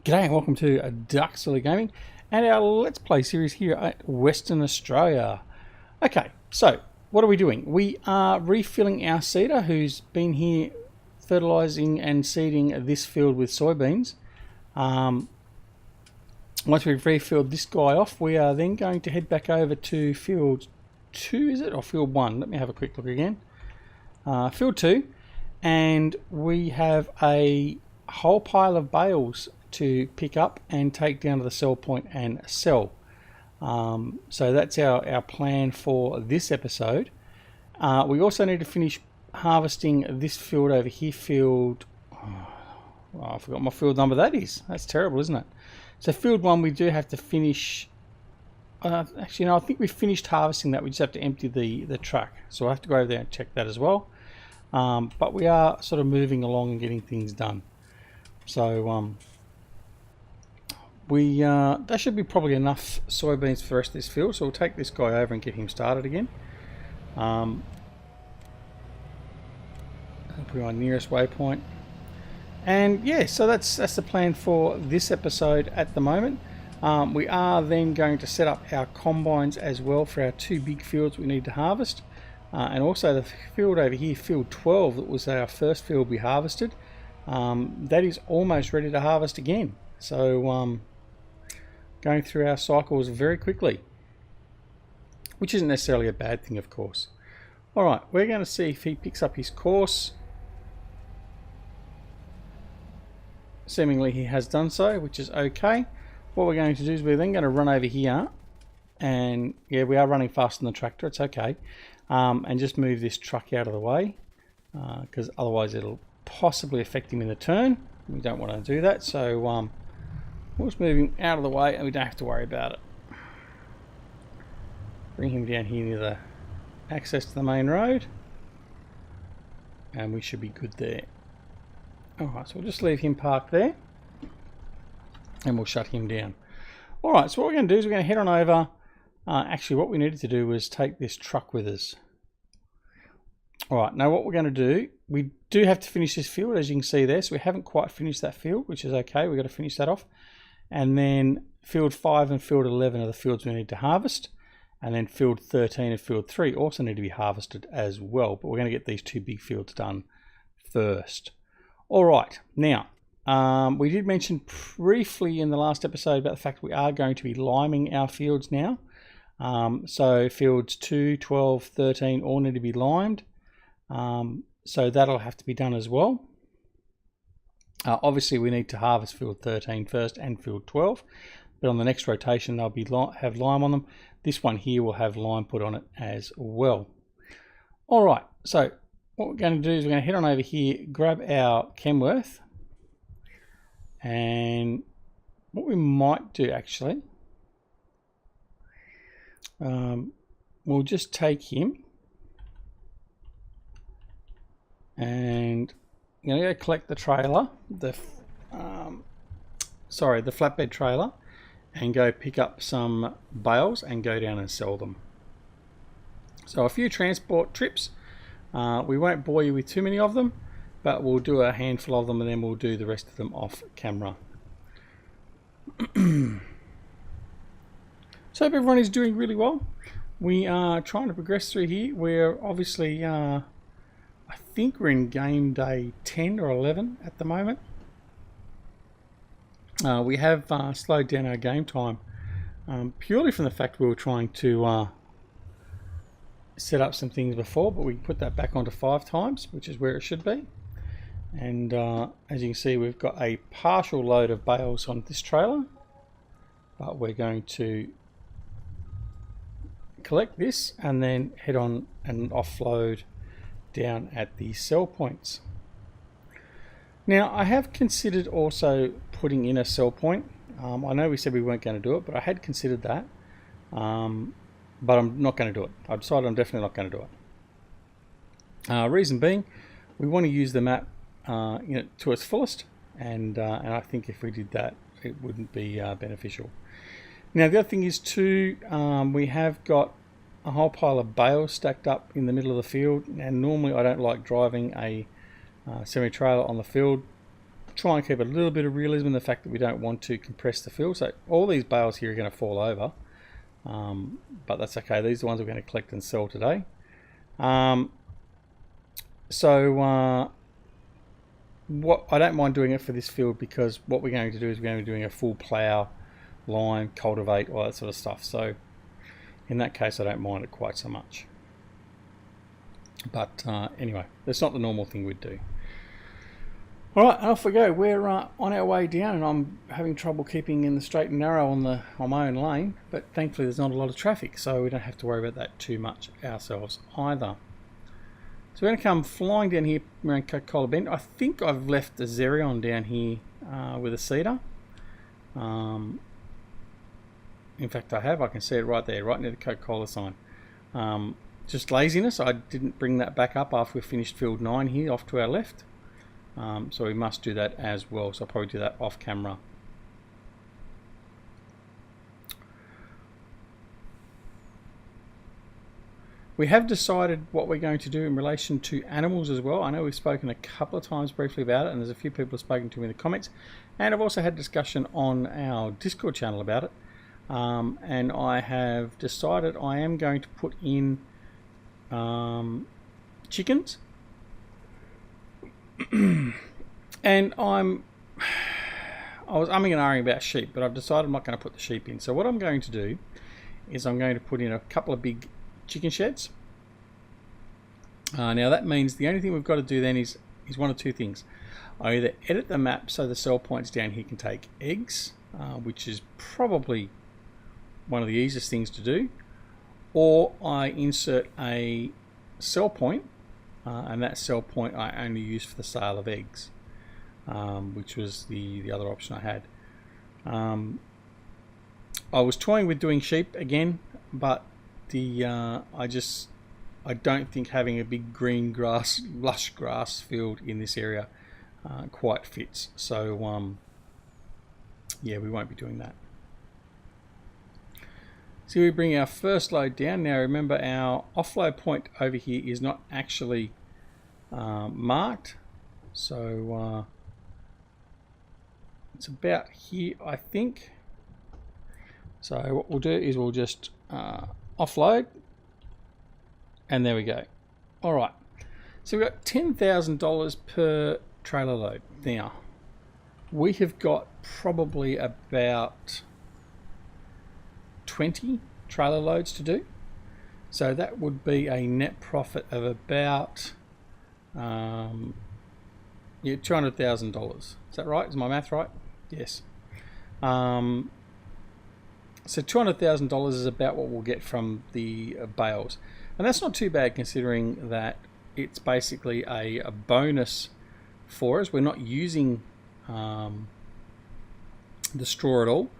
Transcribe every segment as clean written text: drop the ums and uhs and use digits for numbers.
G'day and welcome to DuckZorly Gaming and our Let's Play series here at Western Australia. Okay, so what are we doing? We are refilling our seeder who's been here fertilising and seeding this field with soybeans. Once we've refilled this guy off, we are then going to head back over to field 2, is it? Or field 1? Let me have a quick look again. Field 2, and we have a whole pile of bales to pick up and take down to the sell point and sell. So that's our plan for this episode. We also need to finish harvesting this field over here, I forgot my field number that is. That's terrible, isn't it? So field 1 we do have to finish. Actually no, I think we finished harvesting that. We just have to empty the truck, so I'll have to go over there and check that as well. But we are sort of moving along and getting things done. So that should be probably enough soybeans for the rest of this field, so we'll take this guy over and get him started again. I'll put our nearest waypoint, and yeah, so that's the plan for this episode at the moment. We are then going to set up our combines as well for our two big fields we need to harvest, and also the field over here, field 12, that was our first field we harvested. That is almost ready to harvest again, so going through our cycles very quickly, which isn't necessarily a bad thing, of course. Alright, we're going to see if he picks up his course. Seemingly he has done so, which is okay. What we're going to do is we're then going to run over here, and yeah, we are running faster than the tractor, it's okay, and just move this truck out of the way, because otherwise it'll possibly affect him in the turn. We don't want to do that, so we'll just move him out of the way and we don't have to worry about it. Bring him down here near the access to the main road, and we should be good there. Alright, so we'll just leave him parked there and we'll shut him down. Alright, so what we're going to do is we're going to head on over. Actually, what we needed to do was take this truck with us. Alright, now what we're going to do, we do have to finish this field, as you can see there, so we haven't quite finished that field, which is okay. We've got to finish that off. And then field 5 and field 11 are the fields we need to harvest. And then field 13 and field 3 also need to be harvested as well. But we're going to get these two big fields done first. Alright, now, we did mention briefly in the last episode about the fact we are going to be liming our fields now. So fields 2, 12, 13 all need to be limed. So that'll have to be done as well. Obviously we need to harvest field 13 first and field 12, but on the next rotation they'll be have lime on them. This one here will have lime put on it as well. Alright, so what we're going to do is we're going to head on over here, grab our Kenworth, and what we might do actually, we'll just take him and I'm going to go collect the trailer, the flatbed trailer, and go pick up some bales and go down and sell them. So a few transport trips. We won't bore you with too many of them, but we'll do a handful of them and then we'll do the rest of them off camera. So I hope everyone is doing really well. We are trying to progress through here. We're obviously I think we're in game day 10 or 11 at the moment. We have slowed down our game time purely from the fact we were trying to set up some things before, but we put that back onto 5 times, which is where it should be. And as you can see, we've got a partial load of bales on this trailer, but we're going to collect this and then head on and offload down at the sell points. Now I have considered also putting in a sell point. I know we said we weren't going to do it, but I had considered that, but I'm not going to do it. I've decided I'm definitely not going to do it. Reason being, we want to use the map to its fullest, and I think if we did that it wouldn't be beneficial. Now the other thing is too, we have got a whole pile of bales stacked up in the middle of the field, and normally I don't like driving a semi-trailer on the field try and keep a little bit of realism in the fact that we don't want to compress the field. So all these bales here are going to fall over, but that's okay. These are the ones we're going to collect and sell today. What I don't mind doing it for this field, because what we're going to do is we're going to be doing a full plough, lime, cultivate, all that sort of stuff. So in that case, I don't mind it quite so much. But anyway, that's not the normal thing we'd do. Alright, off we go. We're on our way down, and I'm having trouble keeping in the straight and narrow on my own lane, but thankfully there's not a lot of traffic, so we don't have to worry about that too much ourselves either. So we're going to come flying down here around Coca-Cola Bend. I think I've left the Xerion down here with a cedar. In fact, I have. I can see it right there, right near the Coca-Cola sign. Just laziness. I didn't bring that back up after we finished field 9 here off to our left. So we must do that as well. So I'll probably do that off camera. We have decided what we're going to do in relation to animals as well. I know we've spoken a couple of times briefly about it, and there's a few people who've spoken to me in the comments. And I've also had discussion on our Discord channel about it. And I have decided I am going to put in chickens. And I was umming and ahhing about sheep, but I've decided I'm not going to put the sheep in. So what I'm going to do is I'm going to put in a couple of big chicken sheds. Now that means the only thing we've got to do then is one of two things. I either edit the map so the cell points down here can take eggs, which is probably one of the easiest things to do, or I insert a cell point, and that cell point I only use for the sale of eggs, which was the other option I had. I was toying with doing sheep again, but I don't think having a big green grass, lush grass field in this area quite fits. So yeah, we won't be doing that. So we bring our first load down. Now remember, our offload point over here is not actually marked. So it's about here, I think. So what we'll do is we'll just offload, and there we go. All right, so we've got $10,000 per trailer load. Now we have got probably about 20 trailer loads to do, so that would be a net profit of about $200,000. Is that right? Is my math right? Yes. So $200,000 is about what we'll get from the bales, and that's not too bad considering that it's basically a bonus for us. We're not using the straw at all.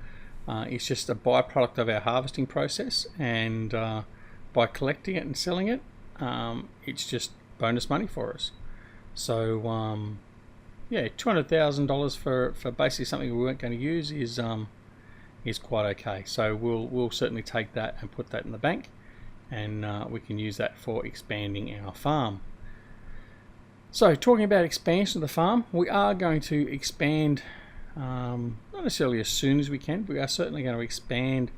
It's just a byproduct of our harvesting process, and by collecting it and selling it, it's just bonus money for us. So yeah, $200,000 for basically something we weren't going to use is quite okay. So we'll certainly take that and put that in the bank, and we can use that for expanding our farm. So talking about expansion of the farm, we are going to expand, not necessarily as soon as we can, but we are certainly going to expand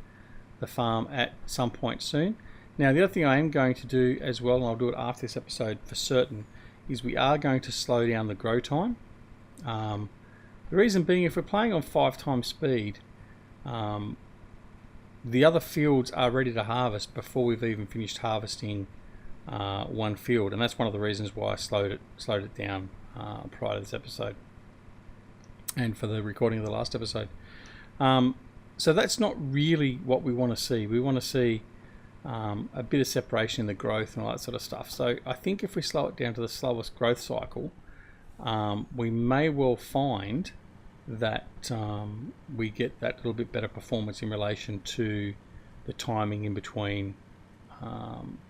the farm at some point soon. Now the other thing I am going to do as well, and I'll do it after this episode for certain, is we are going to slow down the grow time. The reason being, if we're playing on 5 times speed, the other fields are ready to harvest before we've even finished harvesting one field, and that's one of the reasons why I slowed it down prior to this episode and for the recording of the last episode. So that's not really what we want to see. We want to see a bit of separation in the growth and all that sort of stuff. So I think if we slow it down to the slowest growth cycle, we may well find that we get that little bit better performance in relation to the timing in between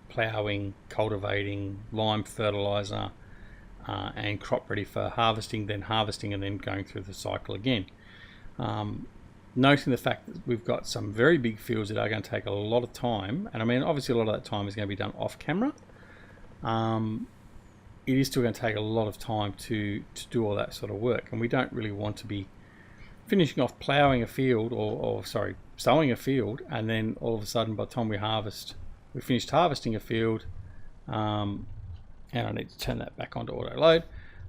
ploughing, cultivating, lime fertilizer, and crop ready for harvesting, then harvesting, and then going through the cycle again. Noting the fact that we've got some very big fields that are going to take a lot of time, and I mean obviously a lot of that time is going to be done off camera. it is still going to take a lot of time to do all that sort of work, and we don't really want to be finishing off ploughing a field or sowing a field, and then all of a sudden by the time we finished harvesting a field, and I need to turn that back onto auto load,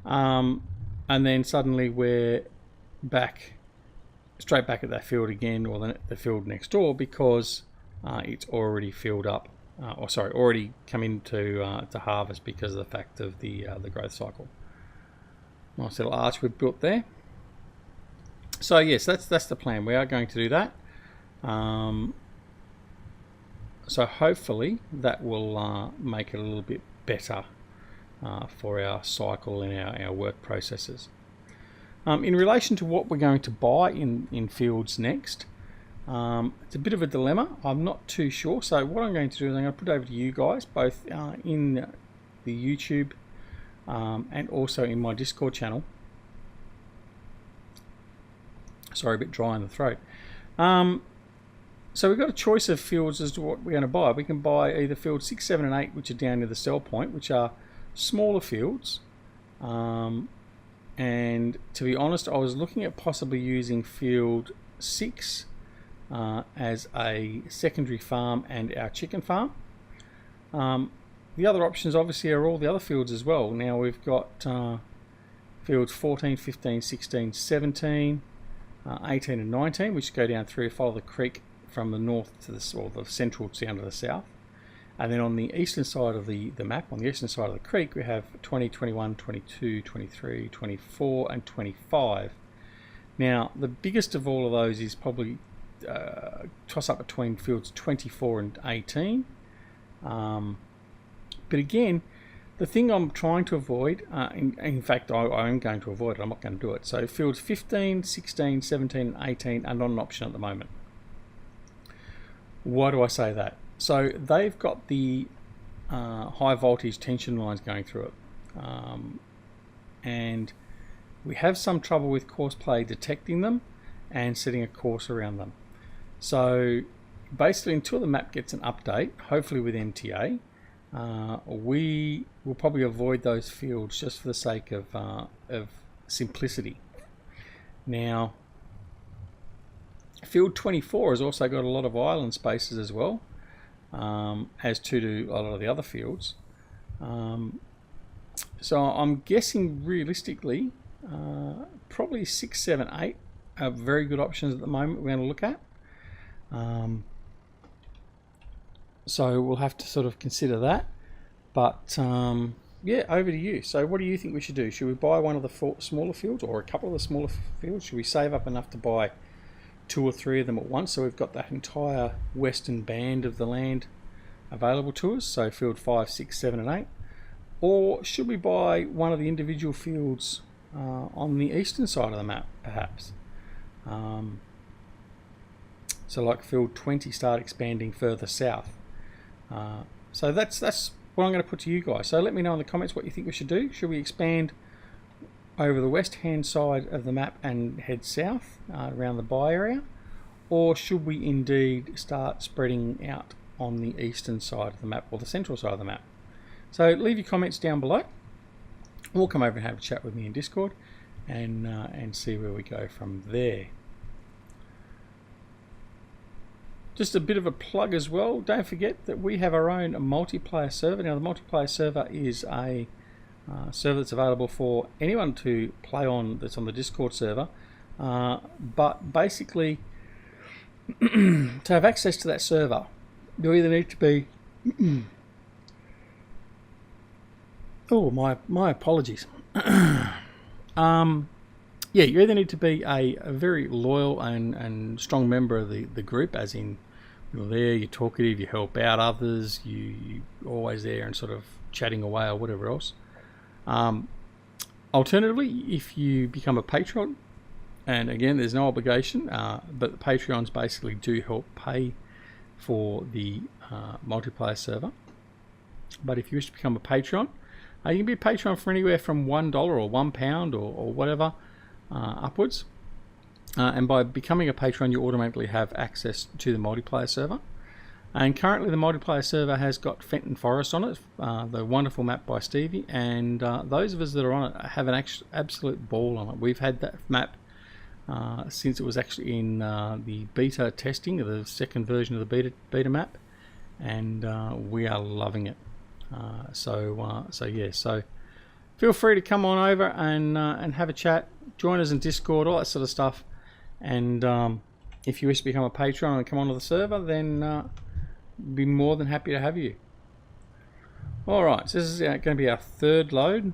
and then suddenly we're straight back at that field again, or the field next door, because it's already filled up, already come into to harvest because of the fact of the growth cycle. Nice little arch we've built there. So yes, that's the plan. We are going to do that. So hopefully that will make it a little bit better for our cycle and our work processes. In relation to what we're going to buy in fields next, it's a bit of a dilemma. I'm not too sure. So what I'm going to do is I'm going to put it over to you guys, both in the YouTube and also in my Discord channel. Sorry, a bit dry in the throat. So we've got a choice of fields as to what we're going to buy. We can buy either field 6, 7 and 8, which are down near the cell point, which are smaller fields. And to be honest, I was looking at possibly using field 6 as a secondary farm and our chicken farm. The other options obviously are all the other fields as well. Now we've got fields 14, 15, 16, 17, 18 and 19, which go down through, follow the creek from the north to the central down to the south. And then on the eastern side of the map, on the eastern side of the creek, we have 20, 21, 22, 23, 24 and 25. Now the biggest of all of those is probably toss up between fields 24 and 18. But again, the thing I'm trying to avoid, in fact I am going to avoid it, I'm not going to do it. So fields 15, 16, 17 and 18 are not an option at the moment. Why do I say that? So they've got the high voltage tension lines going through it, and we have some trouble with courseplay detecting them and setting a course around them. So basically, until the map gets an update, hopefully with MTA, we will probably avoid those fields just for the sake of simplicity. Now, field 24 has also got a lot of island spaces as well, as to a lot of the other fields. So I'm guessing realistically, probably 6, 7, 8 are very good options at the moment we're going to look at. So we'll have to sort of consider that. But yeah, over to you. So what do you think we should do? Should we buy one of the smaller fields or a couple of the smaller fields? Should we save up enough to buy 2 or 3 of them at once, so we've got that entire western band of the land available to us, so field 5, 6, 7 and 8? Or should we buy one of the individual fields on the eastern side of the map, perhaps? So like field 20, start expanding further south. So that's what I'm going to put to you guys. So let me know in the comments what you think we should do. Should we expand over the west hand side of the map and head south around the buy area, or should we indeed start spreading out on the eastern side of the map or the central side of the map? So leave your comments down below. We'll come over and have a chat with me in Discord and see where we go from there. Just a bit of a plug as well, don't forget that we have our own multiplayer server. Now the multiplayer server is a server that's available for anyone to play on, that's on the Discord server, but basically to have access to that server you either need to be oh, my apologies. Yeah, you either need to be a very loyal and strong member of the group, as in you're there, you're talkative, you help out others, you're always there and sort of chatting away or whatever else. Alternatively, if you become a patron, and again there's no obligation, but the Patreons basically do help pay for the multiplayer server. But if you wish to become a patron, you can be a patron for anywhere from $1 or £1 or whatever upwards. And by becoming a patron, you automatically have access to the multiplayer server. And currently the multiplayer server has got Fenton Forest on it, the wonderful map by Stevie, and those of us that are on it have an absolute ball on it. We've had that map since it was actually in the beta testing of the second version of the beta map, and we are loving it. So feel free to come on over and have a chat, join us in Discord, all that sort of stuff, and if you wish to become a patron and come onto the server, then be more than happy to have you. Alright, so this is going to be our third load.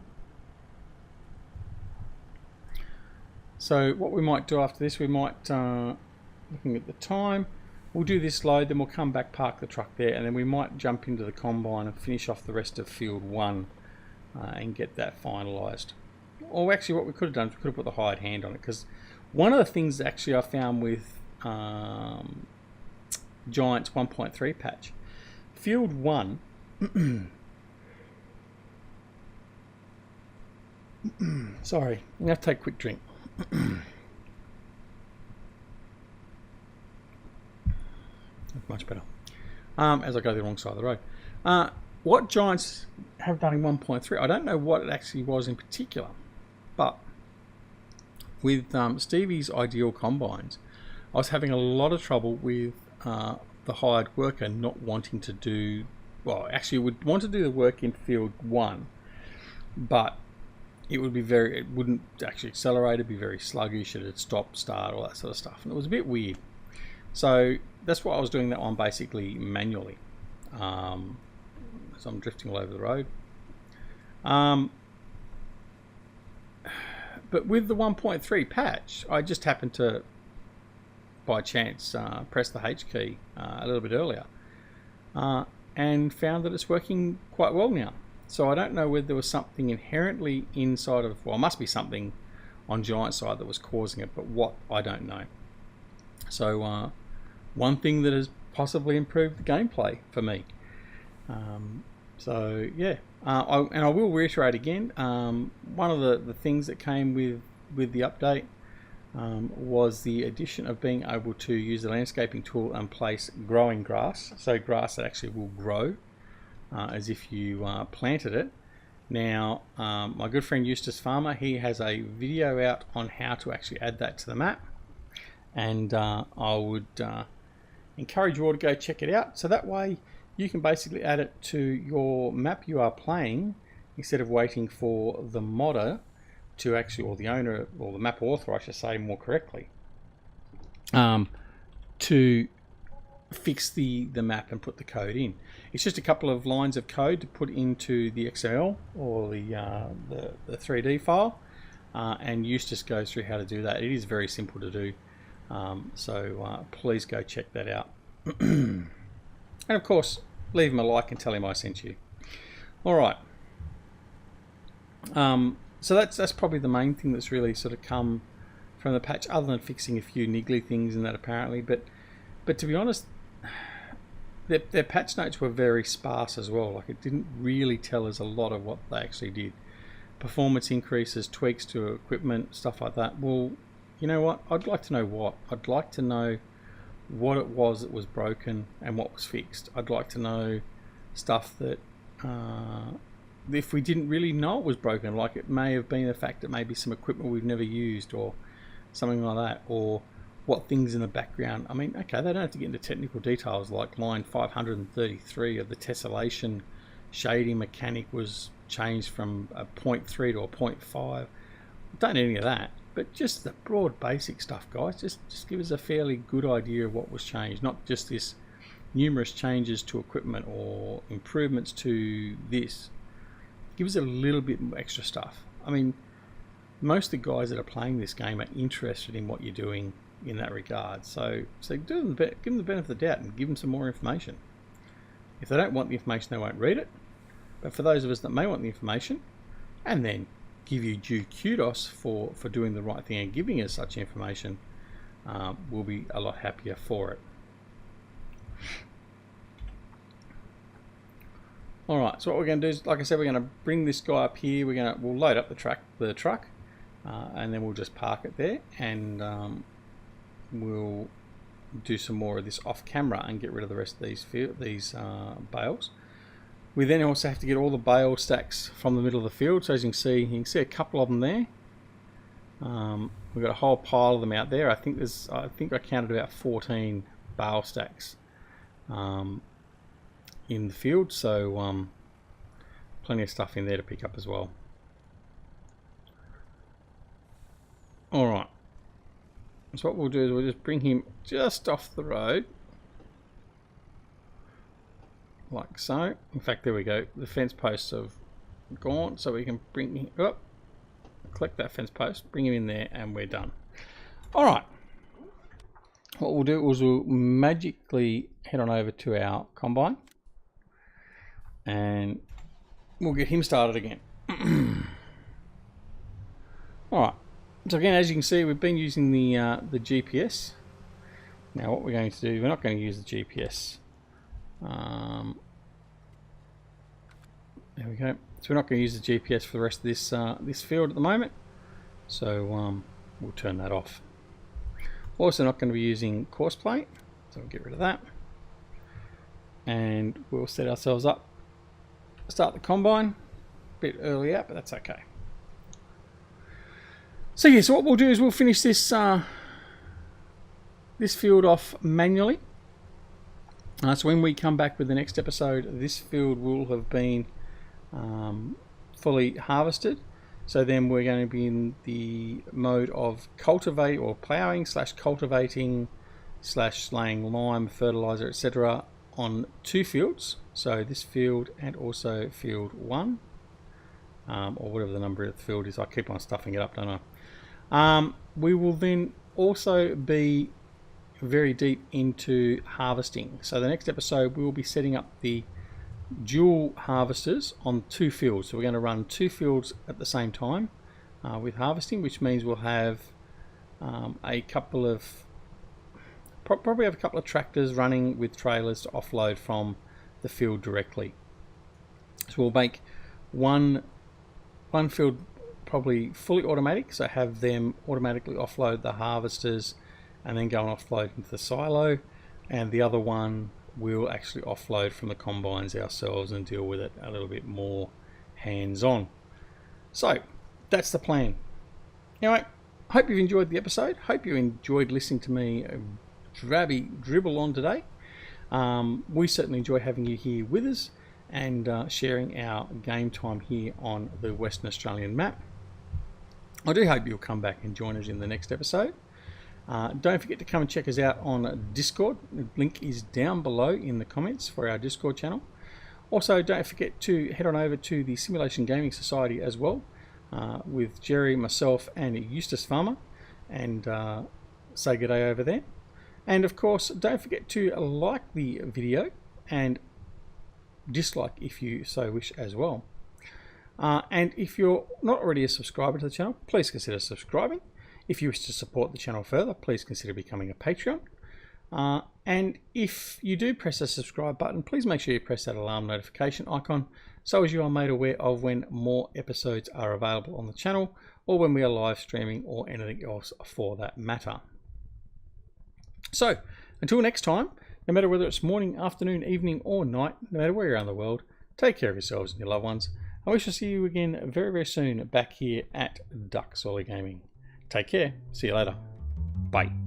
So what we might do after this, we might, looking at the time, we'll do this load, then we'll come back, park the truck there, and then we might jump into the combine and finish off the rest of field 1 and get that finalised. Or actually what we could have done is we could have put the hired hand on it, because one of the things actually I found with Giants 1.3 patch, field 1 sorry, I'm going to take a quick drink. Much better. As I go the wrong side of the road. What Giants have done in 1.3, I don't know what it actually was in particular, but with Stevie's ideal combines, I was having a lot of trouble with the hired worker not wanting to do, well, actually would want to do the work in field 1, but it wouldn't actually accelerate, it'd be very sluggish, it'd stop, start, all that sort of stuff, and it was a bit weird. So that's why I was doing that one basically manually. So I'm drifting all over the road. But with the 1.3 patch, I just happened to, by chance, press the H key a little bit earlier and found that it's working quite well now. So I don't know whether there was something inherently inside of, well, it must be something on Giant side that was causing it, but what, I don't know. So one thing that has possibly improved the gameplay for me. So yeah, and I will reiterate again, one of the things that came with the update was the addition of being able to use the landscaping tool and place growing grass, so grass that actually will grow as if you planted it. Now my good friend Eustace Pharmer, he has a video out on how to actually add that to the map, and I would encourage you all to go check it out, so that way you can basically add it to your map you are playing instead of waiting for the modder to actually, or the owner, or the map author I should say more correctly, to fix the map and put the code in. It's just a couple of lines of code to put into the XML or the 3D file, and Eustace goes through how to do that. It is very simple to do, so please go check that out. And of course, leave him a like and tell him I sent you. Alright, so that's probably the main thing that's really sort of come from the patch, other than fixing a few niggly things and that apparently, but to be honest, their patch notes were very sparse as well. Like, it didn't really tell us a lot of what they actually did. Performance increases, tweaks to equipment, stuff like that. Well, you know what? I'd like to know what. I'd like to know what it was that was broken and what was fixed. I'd like to know stuff that if we didn't really know it was broken, like it may have been the fact that maybe some equipment we've never used or something like that, or what things in the background. I mean, okay, they don't have to get into technical details like line 533 of the tessellation shading mechanic was changed from a 0.3 to a 0.5. Don't need any of that, but just the broad basic stuff, guys. Just give us a fairly good idea of what was changed, not just this numerous changes to equipment or improvements to this. Give us a little bit extra stuff. I mean, most of the guys that are playing this game are interested in what you're doing in that regard. So give them the benefit of the doubt and give them some more information. If they don't want the information, they won't read it. But for those of us that may want the information, and then give you due kudos for doing the right thing and giving us such information, we'll be a lot happier for it. Alright, so what we're going to do is, like I said, we're going to bring this guy up here. We'll load up the truck, and then we'll just park it there, and we'll do some more of this off camera and get rid of the rest of these bales. We then also have to get all the bale stacks from the middle of the field. So as you can see a couple of them there. We've got a whole pile of them out there. I think I counted about 14 bale stacks in the field. So plenty of stuff in there to pick up as well. All right. So what we'll do is we'll just bring him just off the road. Like so. In fact, there we go. The fence posts have gone, so we can bring him up, collect that fence post, bring him in there, and we're done. Alright. What we'll do is we'll magically head on over to our combine and we'll get him started again. Alright. So again, as you can see, we've been using the GPS. Now what we're going to do, we're not going to use the GPS. There we go. So we're not going to use the GPS for the rest of this field at the moment. So we'll turn that off. Also not going to be using course plate, so we'll get rid of that. And we'll set ourselves up. Start the combine. A bit early out, but that's okay. So yeah, so what we'll do is we'll finish this this field off manually. So when we come back with the next episode, this field will have been fully harvested. So then we're going to be in the mode of cultivate or ploughing / cultivating / laying lime, fertilizer, etc. on 2 fields. So this field and also field 1, or whatever the number of the field is. I keep on stuffing it up, don't I? We will then also be very deep into harvesting. So the next episode we will be setting up the dual harvesters on 2 fields. So we're going to run 2 fields at the same time with harvesting, which means we'll have probably have a couple of tractors running with trailers to offload from the field directly. So we'll make one field probably fully automatic, so have them automatically offload the harvesters and then go and offload into the silo, and the other one we'll actually offload from the combines ourselves and deal with it a little bit more hands-on. So that's the plan. Anyway, hope you've enjoyed the episode. Hope you enjoyed listening to me dribble on today. We certainly enjoy having you here with us and sharing our game time here on the Western Australian map. I do hope you'll come back and join us in the next episode. Don't forget to come and check us out on Discord. The link is down below in the comments for our Discord channel. Also, don't forget to head on over to the Simulation Gaming Society as well, with Jerry, myself, and Eustace Pharmer, and say good day over there. And of course, don't forget to like the video and dislike if you so wish as well. And if you're not already a subscriber to the channel, please consider subscribing. If you wish to support the channel further, please consider becoming a Patreon. And if you do press the subscribe button, please make sure you press that alarm notification icon so as you are made aware of when more episodes are available on the channel, or when we are live streaming, or anything else for that matter. So until next time, no matter whether it's morning, afternoon, evening, or night, no matter where you're around the world, take care of yourselves and your loved ones. And we shall see you again very, very soon back here at DuckZorly Gaming. Take care. See you later. Bye.